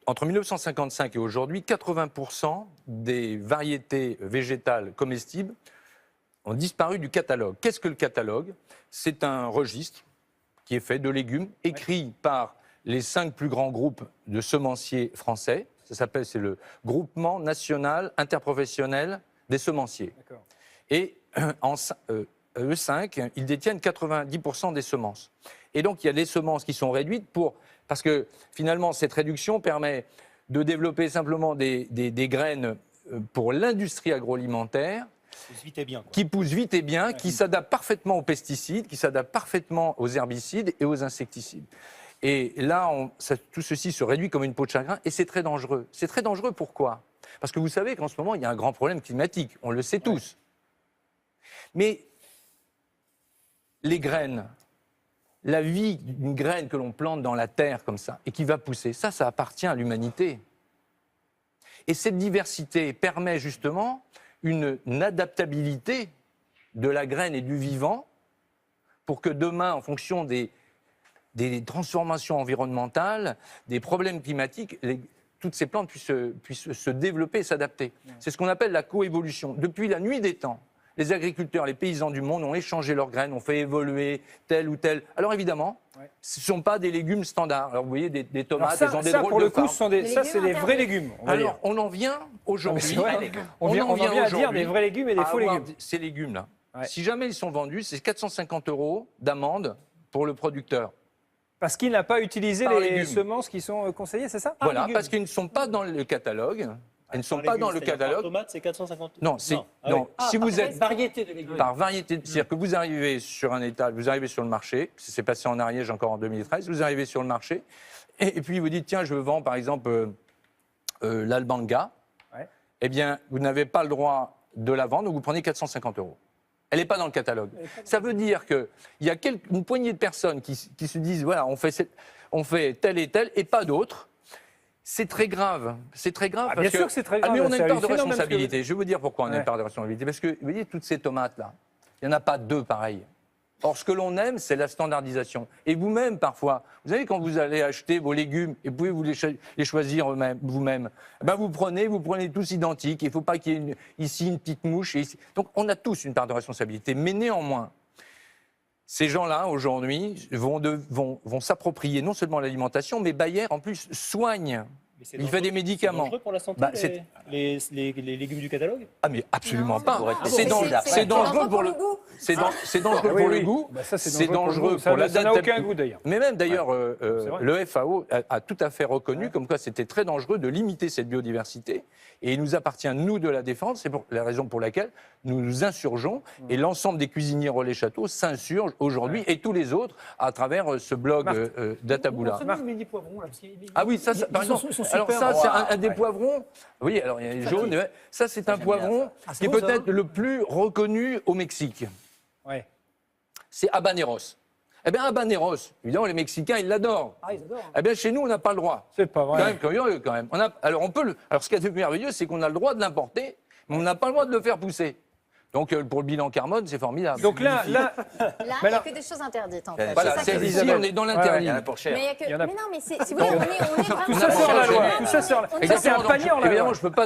entre 1955 et aujourd'hui, 80% des variétés végétales comestibles ont disparu du catalogue. Qu'est-ce que le catalogue? C'est un registre qui est fait de légumes, écrit par les 5 plus grands groupes de semenciers français. C'est le Groupement national interprofessionnel des semenciers. Et eux 5, ils détiennent 90% des semences. Et donc, il y a des semences qui sont réduites parce que finalement, cette réduction permet de développer simplement des graines pour l'industrie agroalimentaire qui poussent vite et bien, qui s'adaptent parfaitement aux pesticides, qui s'adaptent parfaitement aux herbicides et aux insecticides. Et là, tout ceci se réduit comme une peau de chagrin et c'est très dangereux. C'est très dangereux pourquoi? Parce que vous savez qu'en ce moment, il y a un grand problème climatique, on le sait tous. Mais les graines, la vie d'une graine que l'on plante dans la terre comme ça et qui va pousser, ça appartient à l'humanité. Et cette diversité permet justement une adaptabilité de la graine et du vivant pour que demain, en fonction des transformations environnementales, des problèmes climatiques, toutes ces plantes puissent se développer et s'adapter. C'est ce qu'on appelle la coévolution. Depuis la nuit des temps, les agriculteurs, les paysans du monde ont échangé leurs graines, ont fait évoluer tel ou tel. Alors évidemment, ce ne sont pas des légumes standards. Alors vous voyez, des tomates, elles ont des drôles de forme. Ça, c'est des vrais légumes. Alors, on en vient aujourd'hui. On vient à dire des vrais légumes et des faux légumes. Ces légumes-là, si jamais ils sont vendus, c'est 450 € d'amende pour le producteur. Parce qu'il n'a pas utilisé les semences qui sont conseillées, c'est ça? Voilà, parce qu'ils ne sont pas dans le catalogue. Elles ne sont pas dans le catalogue. Par tomate, c'est 450 €. Non, si vous êtes variété de légumes. Par variété, c'est-à-dire que vous arrivez sur un étal, vous arrivez sur le marché, ça s'est passé en Ariège encore en 2013, vous arrivez sur le marché, et puis vous dites, tiens, je vends par exemple l'Albanga, eh bien, vous n'avez pas le droit de la vendre, donc vous prenez 450 €. Elle n'est pas dans le catalogue. Ça veut dire qu'il y a une poignée de personnes qui se disent, voilà, on fait tel et pas d'autres. C'est très grave. C'est très grave. Bien sûr que c'est très grave. Mais on a une part de responsabilité. Je vais vous dire pourquoi on a une part de responsabilité. Parce que, vous voyez, toutes ces tomates-là, il n'y en a pas 2 pareilles. Or, ce que l'on aime, c'est la standardisation. Et vous-même, parfois, vous savez, quand vous allez acheter vos légumes, et pouvez vous les choisir vous-même, ben vous prenez tous identiques. Il ne faut pas qu'il y ait ici une petite mouche. Et ici. Donc, on a tous une part de responsabilité. Mais néanmoins, ces gens-là, aujourd'hui, vont s'approprier non seulement l'alimentation, mais Bayer, en plus, soigne. Il fait des médicaments. C'est dangereux pour la santé, les légumes du catalogue? Ah, mais absolument pas. C'est dangereux pour le goût. C'est dangereux pour le goût. C'est dangereux pour l'adaptation. Ça n'a aucun goût, d'ailleurs. Mais même, d'ailleurs, le FAO a tout à fait reconnu comme quoi c'était très dangereux de limiter cette biodiversité. Et il nous appartient, nous, de la défendre. C'est la raison pour laquelle nous nous insurgeons. Et l'ensemble des cuisiniers Relais Château s'insurgent aujourd'hui, et tous les autres, à travers ce blog d'Ataboula. Ah oui, ça par exemple. Alors ça, c'est un des poivrons. Oui, alors il y a les jaunes. Ça, c'est un poivron qui est peut-être le plus reconnu au Mexique. C'est habaneros. Eh bien, habaneros, évidemment, les Mexicains, ils l'adorent. Ah, ils adorent. Eh bien, chez nous, on n'a pas le droit. C'est pas vrai. Quand même curieux, quand même. Alors, ce qui est merveilleux, c'est qu'on a le droit de l'importer, mais on n'a pas le droit de le faire pousser. Donc, pour le bilan carbone, c'est formidable. Donc là, il n'y a que des choses interdites, en fait. Voilà, ici, on est dans l'interdit. Mais non, mais si vous voulez, on est vraiment... tout ça sort la loi. Tout ça sort. Ça, c'est un panier en la loi. Évidemment, je ne peux pas